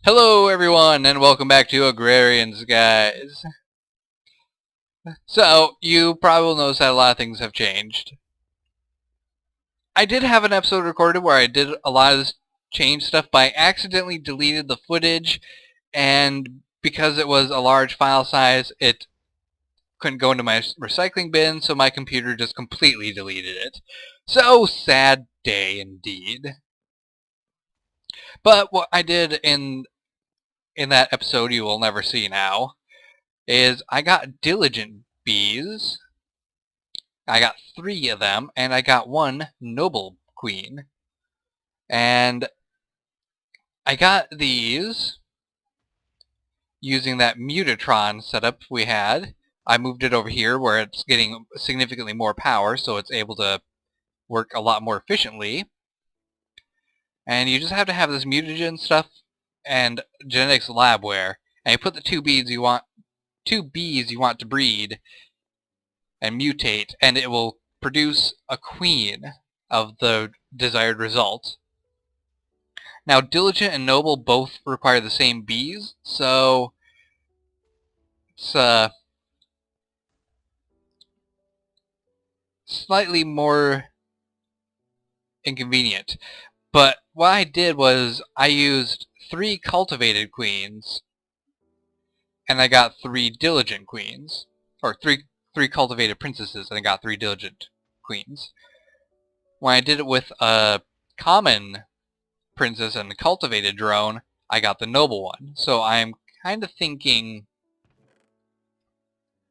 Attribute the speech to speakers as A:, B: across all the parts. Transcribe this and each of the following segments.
A: Hello everyone and welcome back to Agrarians, guys. So, you probably will notice that a lot of things have changed. I did have an episode recorded where I did a lot of this change stuff, but I accidentally deleted the footage, and because it was a large file size, it couldn't go into my recycling bin, so my computer just completely deleted it. So, sad day indeed. But what I did in that episode you will never see now is I got diligent bees. I got 3 of them, and I got 1 noble queen. And I got these using that Mutatron setup we had. I moved it over here where it's getting significantly more power, so it's able to work a lot more efficiently. And you just have to have this mutagen stuff and genetics labware, and you put the 2 bees you want to breed and mutate, and it will produce a queen of the desired result. Now, Diligent and Noble both require the same bees, so it's slightly more inconvenient. But what I did was I used 3 cultivated queens, and I got 3 diligent queens, or three cultivated princesses, and I got 3 diligent queens. When I did it with a common princess and a cultivated drone, I got the noble one. So I'm kind of thinking,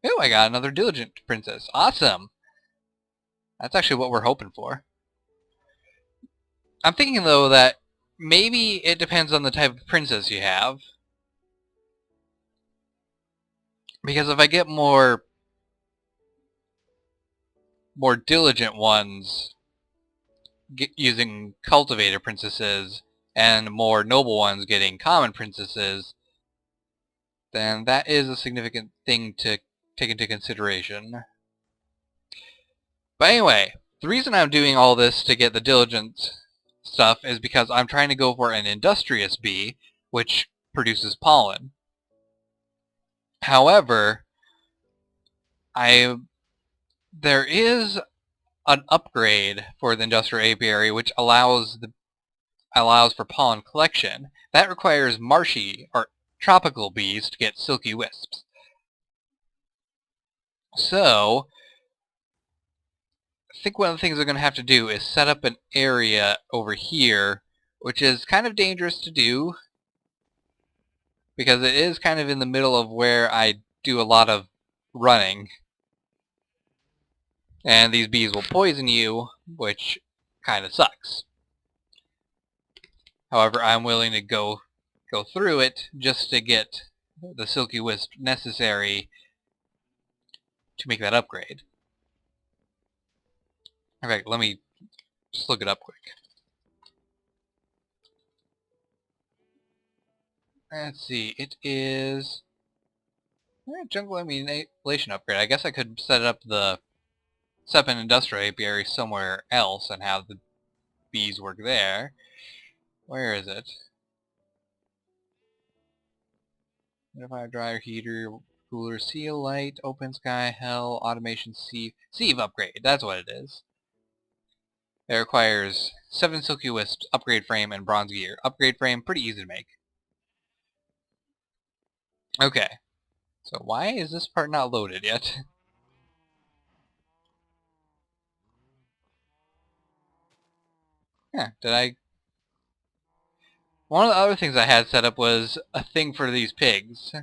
A: oh, I got another diligent princess. Awesome. That's actually what we're hoping for. I'm thinking, though, that maybe it depends on the type of princess you have. Because if I get more diligent ones using cultivated princesses and more noble ones getting common princesses, then that is a significant thing to take into consideration. But anyway, the reason I'm doing all this to get the diligent stuff is because I'm trying to go for an industrious bee, which produces pollen. However, there is an upgrade for the industrial apiary which allows for pollen collection. That requires marshy or tropical bees to get silky wisps. So, I think one of the things we're going to have to do is set up an area over here, which is kind of dangerous to do because it is kind of in the middle of where I do a lot of running. And these bees will poison you, which kind of sucks. However, I'm willing to go through it just to get the silky wisp necessary to make that upgrade. In fact, let me just look it up quick. Let's see, it is jungle emulation upgrade. I guess I could set up an industrial apiary somewhere else and have the bees work there. Where is it? Notify dryer, heater, cooler, seal, light, open sky, hell, automation, sieve upgrade. That's what it is. It requires 7 silky wisps, upgrade frame, and bronze gear. Upgrade frame, pretty easy to make. Okay. So why is this part not loaded yet? Huh, did I... One of the other things I had set up was a thing for these pigs.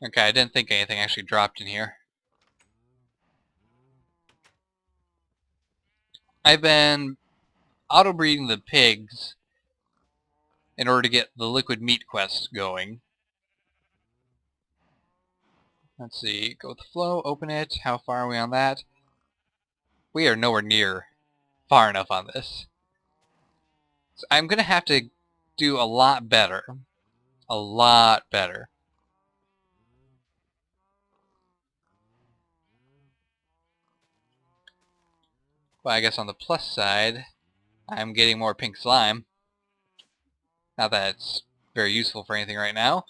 A: Okay, I didn't think anything actually dropped in here. I've been auto-breeding the pigs in order to get the liquid meat quest going. Let's see, go with the flow, open it. How far are we on that? We are nowhere near far enough on this. So I'm going to have to do a lot better. A lot better. But I guess on the plus side, I'm getting more pink slime. Not that it's very useful for anything right now.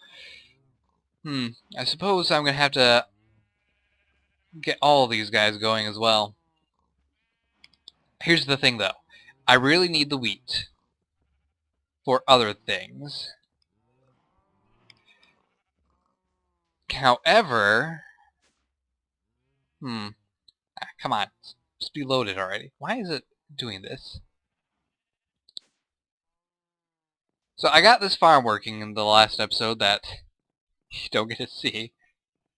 A: I suppose I'm going to have to get all these guys going as well. Here's the thing, though. I really need the wheat for other things. However... come on. Just be loaded already. Why is it doing this? So I got this farm working in the last episode that you don't get to see.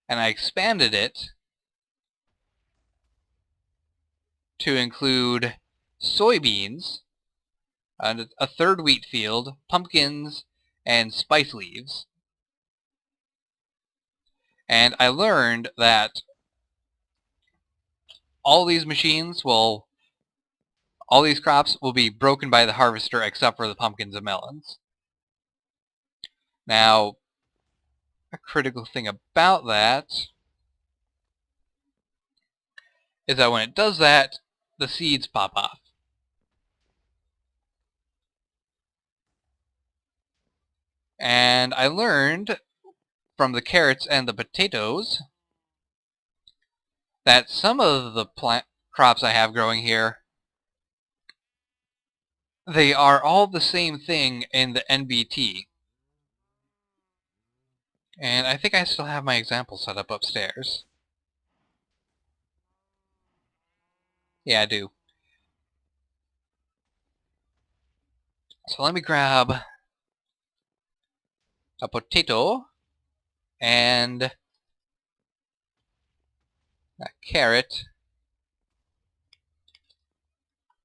A: And I expanded it to include soybeans, a third wheat field, pumpkins, and spice leaves. And I learned that all these crops will be broken by the harvester except for the pumpkins and melons. Now, a critical thing about that is that when it does that, the seeds pop off. And I learned from the carrots and the potatoes that some of the crops I have growing here, they are all the same thing in the NBT. And I think I still have my example set up upstairs. Yeah, I do. So let me grab a potato and a carrot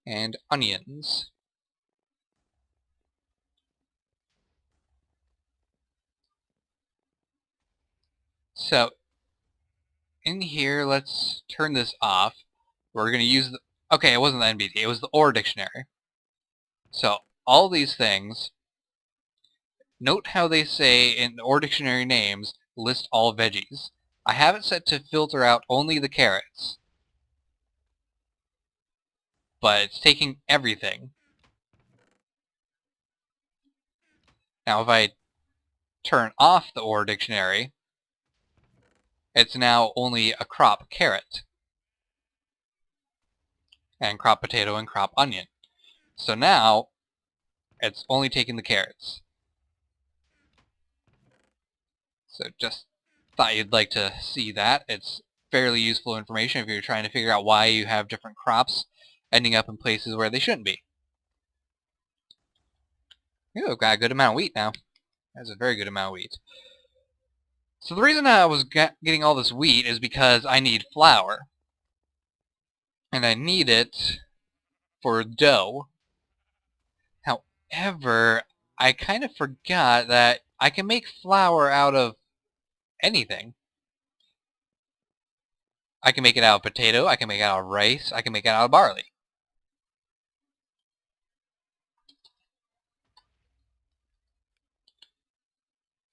A: and onions. So in here, let's turn this off. We're going to use the... Okay, it wasn't the NBT, it was the OR dictionary. So all these things, note how they say in OR dictionary names, list all veggies. I have it set to filter out only the carrots. But it's taking everything. Now if I turn off the OR dictionary, it's now only a crop carrot, and crop potato and crop onion. So now, it's only taking the carrots. So just thought you'd like to see that. It's fairly useful information if you're trying to figure out why you have different crops ending up in places where they shouldn't be. Ooh, I've got a good amount of wheat now. That's a very good amount of wheat. So the reason I was getting all this wheat is because I need flour. And I need it for dough. However, I kind of forgot that I can make flour out of anything. I can make it out of potato, I can make it out of rice, I can make it out of barley.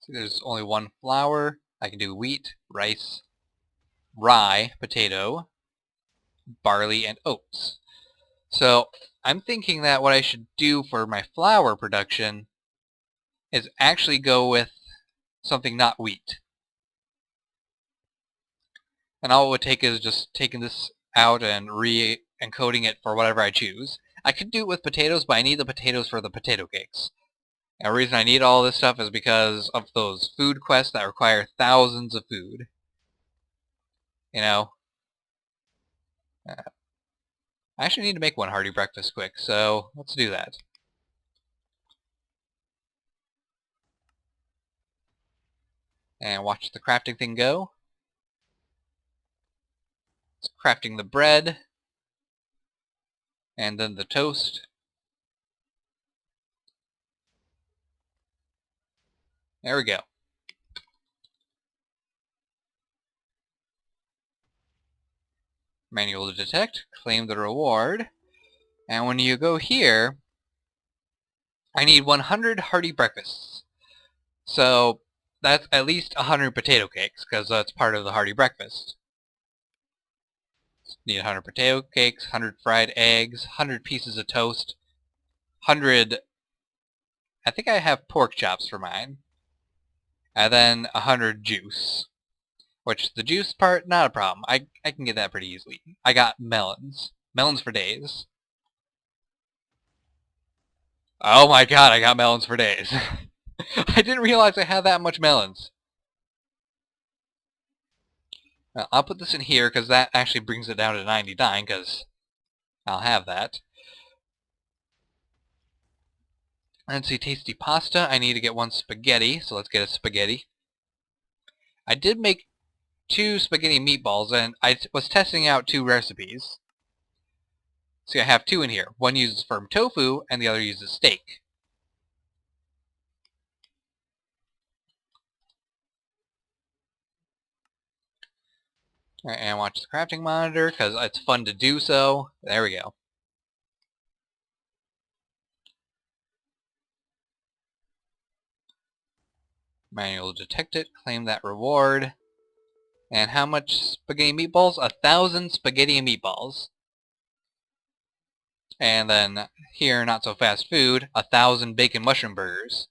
A: See, there's only one flour. I can do wheat, rice, rye, potato, barley, and oats. So I'm thinking that what I should do for my flour production is actually go with something not wheat. And all it would take is just taking this out and re-encoding it for whatever I choose. I could do it with potatoes, but I need the potatoes for the potato cakes. And the reason I need all this stuff is because of those food quests that require thousands of food. You know? I actually need to make one hearty breakfast quick, so let's do that. And watch the crafting thing go. It's crafting the bread. And then the toast. There we go. Manual to detect. Claim the reward. And when you go here, I need 100 hearty breakfasts. So that's at least 100 potato cakes, because that's part of the hearty breakfast. Need 100 potato cakes, 100 fried eggs, 100 pieces of toast, 100... I think I have pork chops for mine. And then 100 juice. Which, the juice part, not a problem. I can get that pretty easily. I got melons. Melons for days. Oh my god, I got melons for days. I didn't realize I had that much melons. Well, I'll put this in here because that actually brings it down to 99 because I'll have that. Let's see, tasty pasta. I need to get one spaghetti, so let's get a spaghetti. I did make 2 spaghetti meatballs, and I was testing out 2 recipes. See, I have 2 in here. One uses firm tofu, and the other uses steak. Alright, and watch the crafting monitor, because it's fun to do so. There we go. Manual detect it, claim that reward. And how much spaghetti meatballs? 1,000 spaghetti meatballs. And then here, not so fast food, 1,000 bacon mushroom burgers.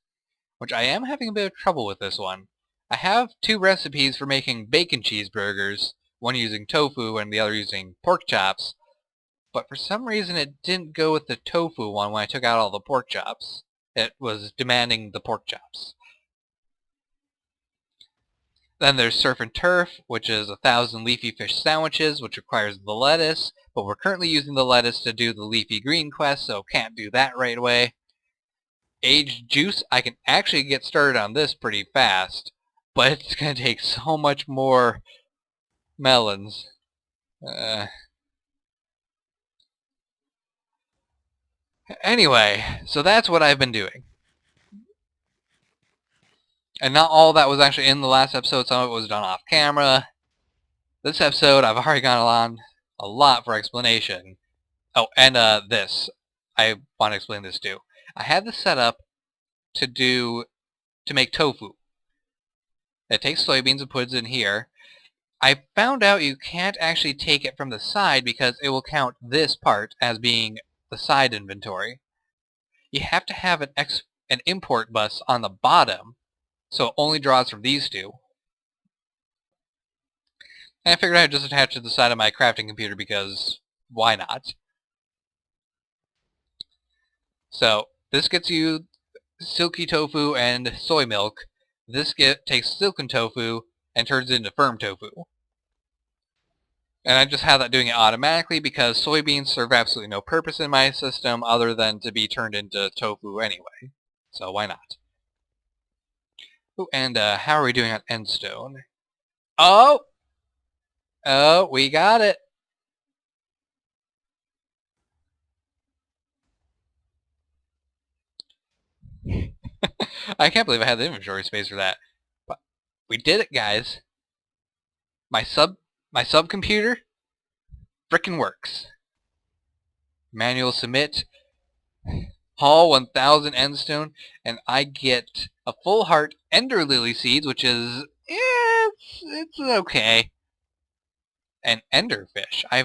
A: Which I am having a bit of trouble with this one. I have 2 recipes for making bacon cheeseburgers, one using tofu and the other using pork chops. But for some reason it didn't go with the tofu one when I took out all the pork chops. It was demanding the pork chops. Then there's Surf and Turf, which is 1,000 leafy fish sandwiches, which requires the lettuce, but we're currently using the lettuce to do the leafy green quest, so can't do that right away. Aged juice, I can actually get started on this pretty fast, but it's going to take so much more melons. Anyway, so that's what I've been doing. And not all that was actually in the last episode. Some of it was done off camera. This episode, I've already gone on a lot for explanation. Oh, and this. I want to explain this too. I had this set up to make tofu. It takes soybeans and puts it in here. I found out you can't actually take it from the side because it will count this part as being the side inventory. You have to have an import bus on the bottom, so it only draws from these 2. And I figured I'd just attach it to the side of my crafting computer because why not? So this gets you silky tofu and soy milk. This takes silken tofu and turns it into firm tofu. And I just have that doing it automatically because soybeans serve absolutely no purpose in my system other than to be turned into tofu anyway. So why not? Ooh, and how are we doing on endstone? Oh! Oh, we got it! I can't believe I had the inventory space for that. But we did it, guys. My subcomputer frickin' works. Manual submit. Haul 1,000 endstone, and I get a full heart ender lily seeds, which is it's okay. And enderfish. I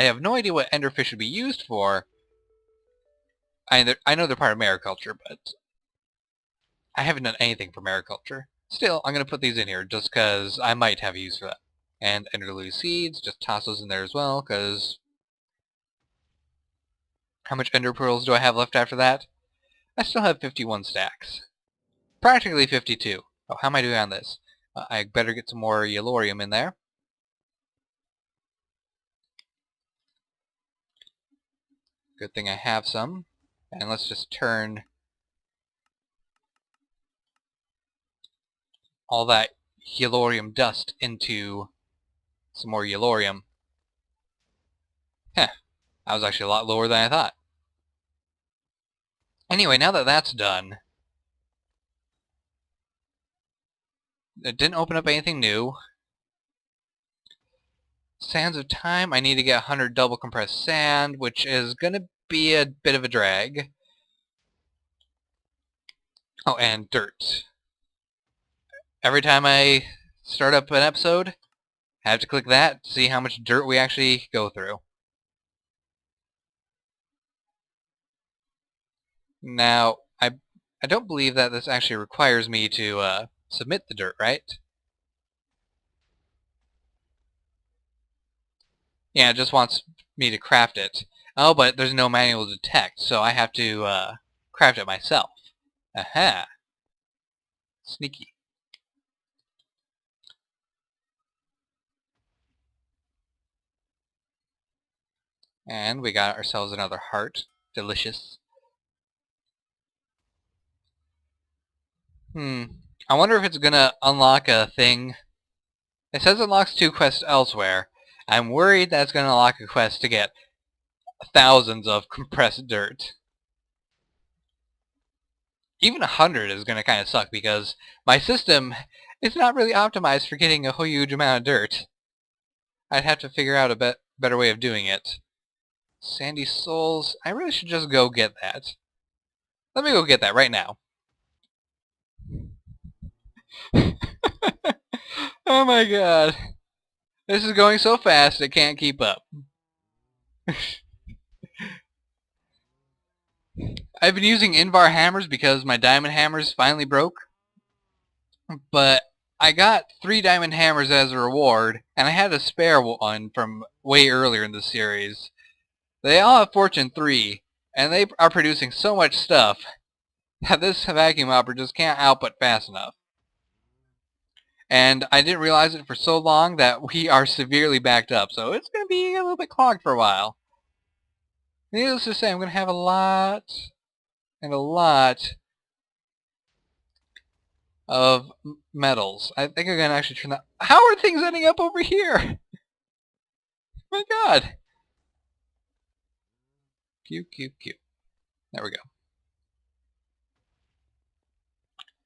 A: have no idea what enderfish would be used for. I know they're part of mariculture, but I haven't done anything for mariculture. Still, I'm gonna put these in here just because I might have use for that. And ender lily seeds, just toss those in there as well, because how much ender pearls do I have left after that? I still have 51 stacks. Practically 52. Oh, how am I doing on this? I better get some more yellorium in there. Good thing I have some. And let's just turn all that yellorium dust into some more yellorium. Heh, that was actually a lot lower than I thought. Anyway, now that that's done, it didn't open up anything new. Sands of Time, I need to get 100 double compressed sand, which is going to be a bit of a drag. Oh, and dirt. Every time I start up an episode, Have to click that to see how much dirt we actually go through. Now, I don't believe that this actually requires me to submit the dirt, right? Yeah, it just wants me to craft it. Oh, but there's no manual detect, so I have to craft it myself. Aha! Sneaky. And we got ourselves another heart. Delicious. I wonder if it's gonna unlock a thing. It says it unlocks 2 quests elsewhere. I'm worried that it's gonna unlock a quest to get thousands of compressed dirt. Even 100 is gonna kinda suck because my system is not really optimized for getting a huge amount of dirt. I'd have to figure out a better way of doing it. Sandy Souls. I really should just go get that. Let me go get that right now. Oh my god. This is going so fast it can't keep up. I've been using Invar hammers because my diamond hammers finally broke. But I got 3 diamond hammers as a reward, and I had a spare one from way earlier in the series. They all have Fortune 3, and they are producing so much stuff that this vacuum hopper just can't output fast enough. And I didn't realize it for so long that we are severely backed up, so it's going to be a little bit clogged for a while. Needless to say, I'm going to have a lot and a lot of metals. I think I'm going to actually turn that... How are things ending up over here? My god. Q, Q, Q. There we go.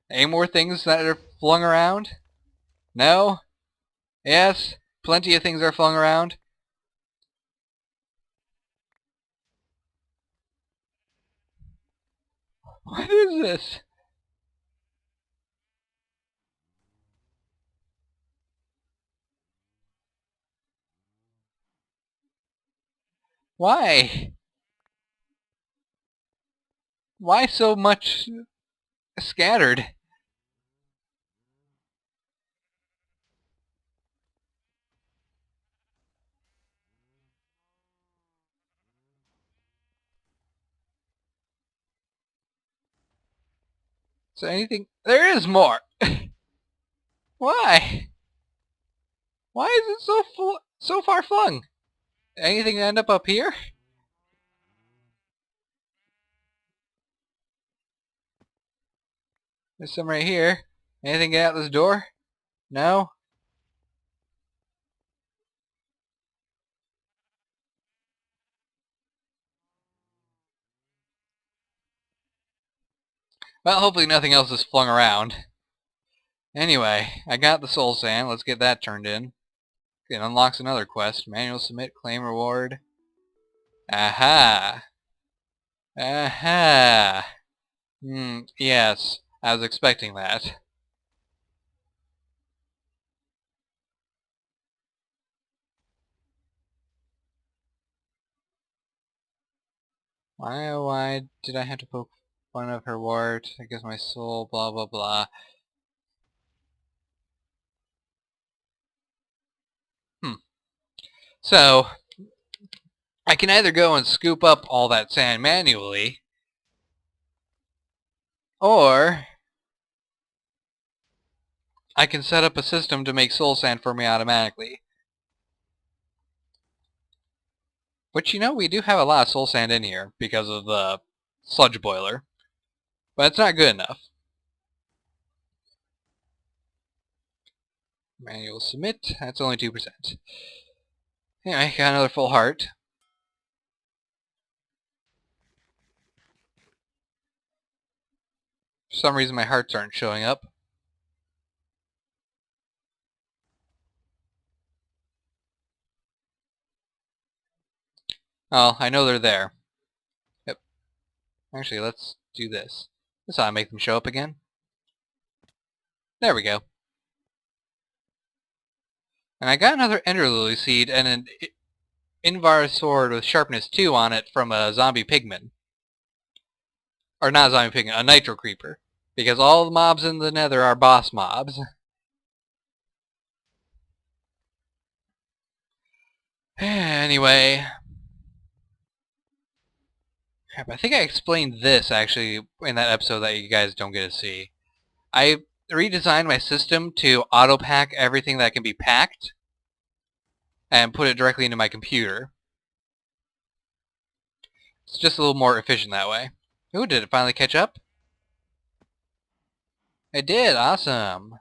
A: Any more things that are flung around? No? Yes? Plenty of things are flung around? What is this? Why? Why so much scattered? So anything... There is more! Why? Why is it so far flung? Anything end up here? There's some right here. Anything get out this door? No? Well, hopefully nothing else is flung around. Anyway, I got the soul sand. Let's get that turned in. It unlocks another quest. Manual submit, claim reward. Aha! Aha! Yes. I was expecting that. Why did I have to poke fun of her wart? I guess my soul, blah blah blah. So, I can either go and scoop up all that sand manually, or I can set up a system to make soul sand for me automatically. Which, you know, we do have a lot of soul sand in here because of the sludge boiler. But it's not good enough. Manual submit, that's only 2%. Anyway, got another full heart. For some reason my hearts aren't showing up. Oh, I know they're there. Yep. Actually, let's do this. This ought to make them show up again. There we go. And I got another Ender Lily seed and an Invar sword with sharpness 2 on it from a zombie pigman. Or not a zombie pigman, a nitro creeper. Because all the mobs in the nether are boss mobs. Anyway. Crap, I think I explained this, actually, in that episode that you guys don't get to see. I redesigned my system to auto-pack everything that can be packed and put it directly into my computer. It's just a little more efficient that way. Ooh, did it finally catch up? It did, awesome.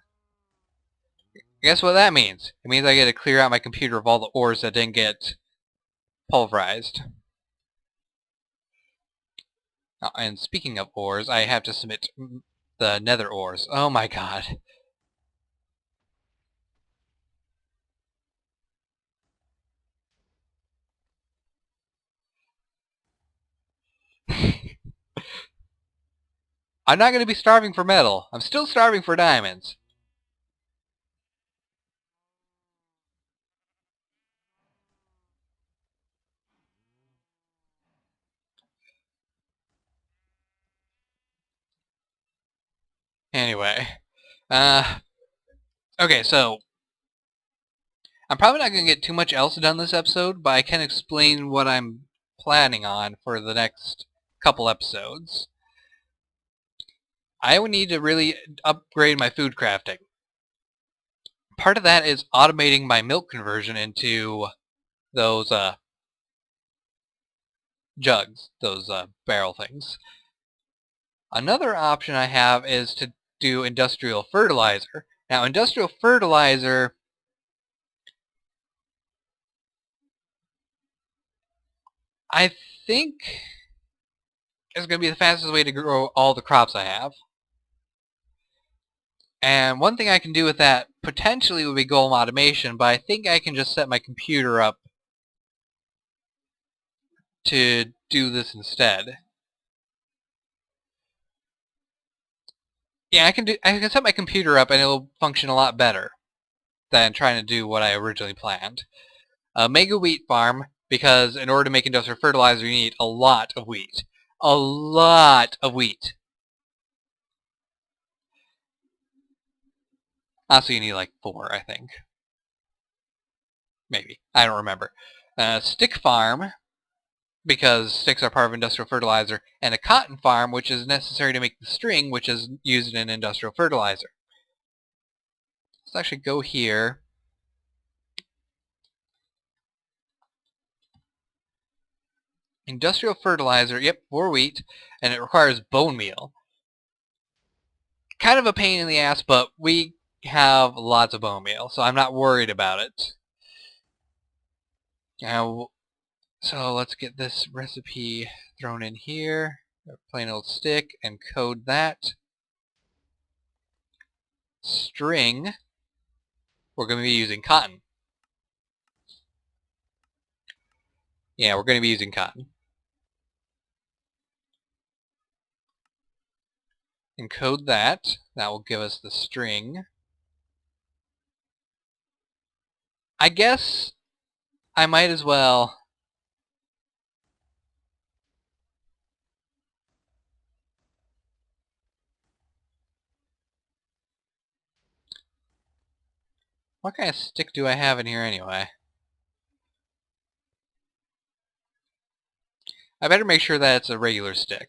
A: Guess what that means? It means I get to clear out my computer of all the ores that didn't get pulverized. And speaking of ores, I have to submit the nether ores. Oh my god. I'm not going to be starving for metal. I'm still starving for diamonds. Anyway. Okay, so I'm probably not going to get too much else done this episode, but I can explain what I'm planning on for the next couple episodes. I would need to really upgrade my food crafting. Part of that is automating my milk conversion into those jugs, those barrel things. Another option I have is to do industrial fertilizer. Now, industrial fertilizer, I think, is going to be the fastest way to grow all the crops I have. And one thing I can do with that potentially would be golem automation, but I think I can just set my computer up to do this instead. Yeah, I can set my computer up and it'll function a lot better than trying to do what I originally planned. A mega wheat farm, because in order to make industrial fertilizer you need a lot of wheat. A lot of wheat. Also you need like 4, I think. Maybe. I don't remember. Stick farm, because sticks are part of industrial fertilizer, and a cotton farm, which is necessary to make the string, which is used in industrial fertilizer. Let's actually go here. Industrial fertilizer, yep, for wheat, and it requires bone meal. Kind of a pain in the ass, but we have lots of bone meal, so I'm not worried about it. Now, so let's get this recipe thrown in here. A plain old stick, and code that. String, we're going to be using cotton. Yeah, we're going to be using cotton. Encode that. That will give us the string. I guess I might as well... What kind of stick do I have in here anyway? I better make sure that it's a regular stick.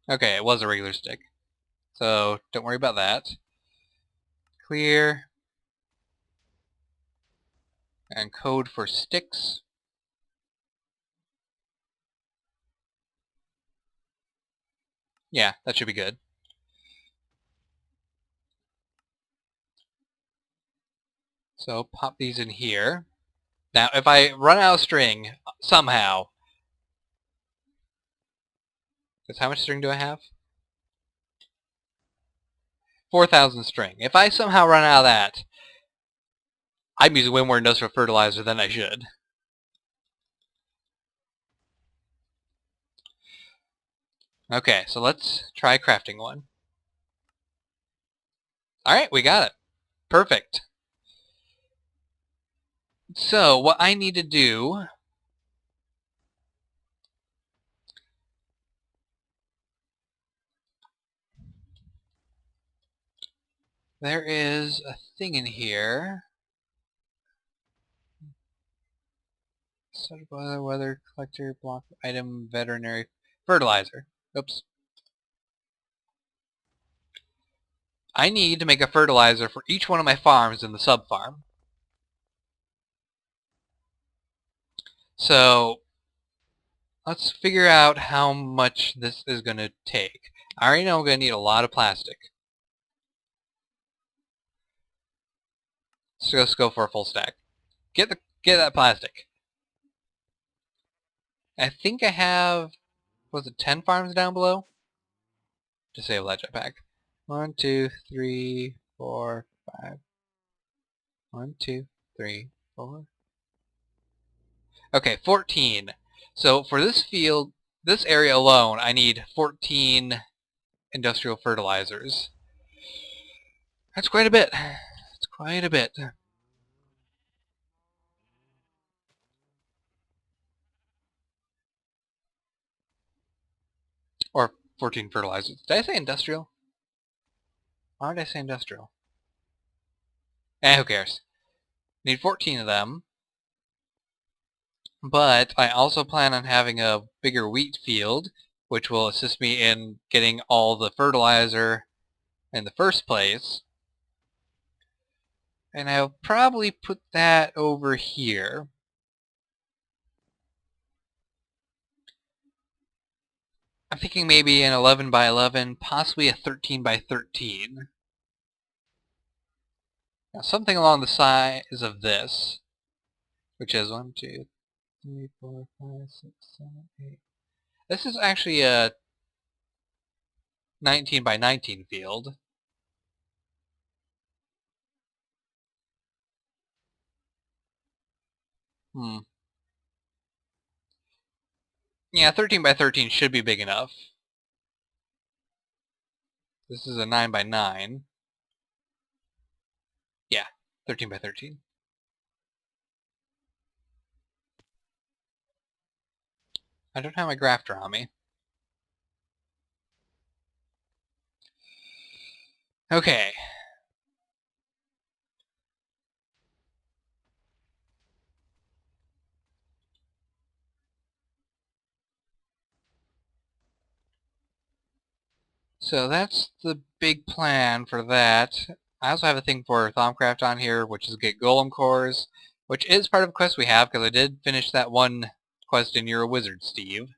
A: Okay, it was a regular stick. So, don't worry about that. Clear. And code for sticks. Yeah, that should be good. So, pop these in here. Now, if I run out of string, somehow... Because how much string do I have? 4,000 string. If I somehow run out of that, I'm using way more industrial fertilizer than I should. Okay, so let's try crafting one. Alright, we got it. Perfect. So, what I need to do... There is a thing in here. Weather collector, block item, veterinary, fertilizer. Oops. I need to make a fertilizer for each one of my farms in the sub-farm. So, let's figure out how much this is going to take. I already know I'm going to need a lot of plastic. So let's go for a full stack. Get that plastic. I think I have, was it 10 farms down below? Disable that jetpack. 1, 2, 3, 4, 5. 1, 2, 3, 4. Okay, 14. So for this field, this area alone, I need 14 industrial fertilizers. That's quite a bit. That's quite a bit. Or 14 fertilizers. Did I say industrial? Why did I say industrial? Who cares? Need 14 of them. But I also plan on having a bigger wheat field, which will assist me in getting all the fertilizer in the first place. And I'll probably put that over here. I'm thinking maybe an 11 by 11, possibly a 13 by 13. Now, something along the size of this, which is 1, 2, 3, 4, 5, 6, 7, 8. This is actually a 19 by 19 field. Yeah, 13 by 13 should be big enough. This is a 9 by 9. Yeah, 13 by 13. I don't have my grafter on me. Okay. So that's the big plan for that. I also have a thing for Thaumcraft on here, which is get Golem Cores, which is part of a quest we have, because I did finish that one quest in You're a Wizard, Steve.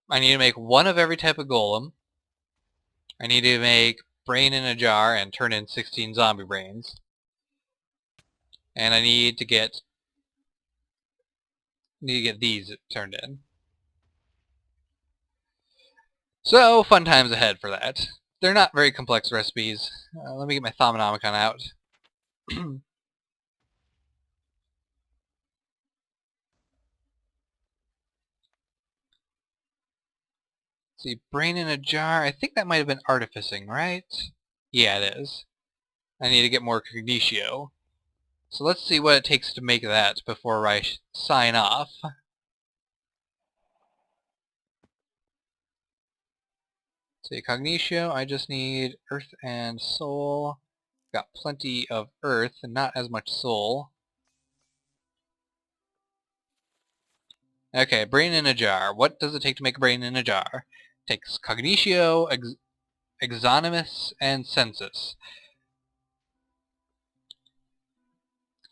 A: I need to make one of every type of golem. I need to make brain in a jar and turn in 16 zombie brains. And I need to get these turned in. So, fun times ahead for that. They're not very complex recipes. Let me get my Thaumonomicon out. See, brain in a jar. I think that might have been artificing, right? Yeah, it is. I need to get more cognitio. So let's see what it takes to make that before I sign off. See, cognitio, I just need earth and soul. Got plenty of earth and not as much soul. Okay, brain in a jar. What does it take to make a brain in a jar? It takes cognitio, exonimus, and census.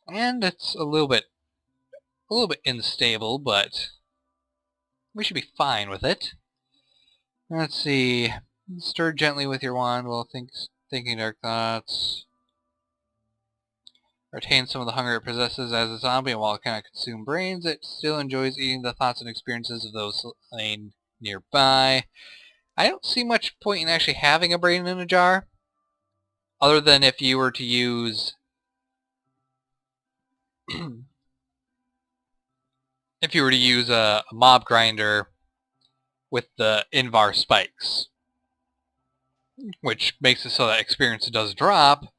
A: And it's a little bit unstable, but we should be fine with it. Let's see. Stir gently with your wand while thinking dark thoughts. Retain some of the hunger it possesses as a zombie, and while it cannot consume brains, it still enjoys eating the thoughts and experiences of those slain nearby. I don't see much point in actually having a brain in a jar. other than if you were to use if you were to use a mob grinder with the Invar spikes, which makes it so that experience does drop,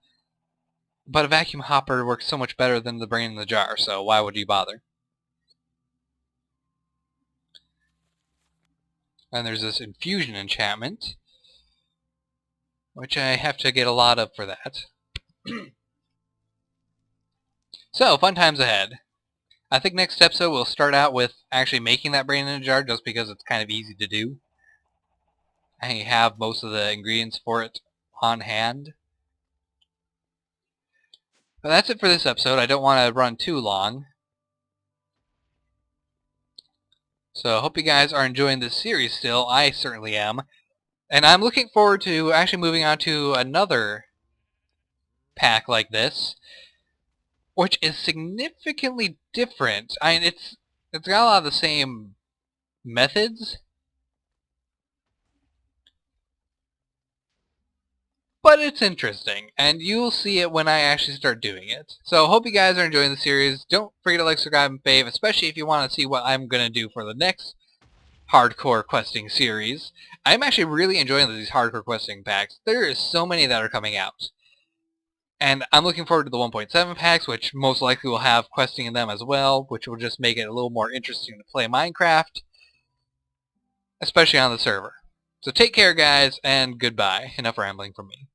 A: but a vacuum hopper works so much better than the brain in the jar, so why would you bother? And there's this infusion enchantment, which I have to get a lot of for that. So, fun times ahead. I think next episode we'll start out with actually making that brain in a jar, just because it's kind of easy to do. I have most of the ingredients for it on hand. But that's it for this episode. I don't want to run too long. So I hope you guys are enjoying this series still. I certainly am. And I'm looking forward to actually moving on to another pack like this, which is significantly different. I mean, it's got a lot of the same methods, but it's interesting, and you'll see it when I actually start doing it. So hope you guys are enjoying the series. Don't forget to like, subscribe, and fave, especially if you want to see what I'm going to do for the next hardcore questing series. I'm actually really enjoying these hardcore questing packs. There is so many that are coming out. And I'm looking forward to the 1.7 packs, which most likely will have questing in them as well, which will just make it a little more interesting to play Minecraft, especially on the server. So take care, guys, and goodbye. Enough rambling from me.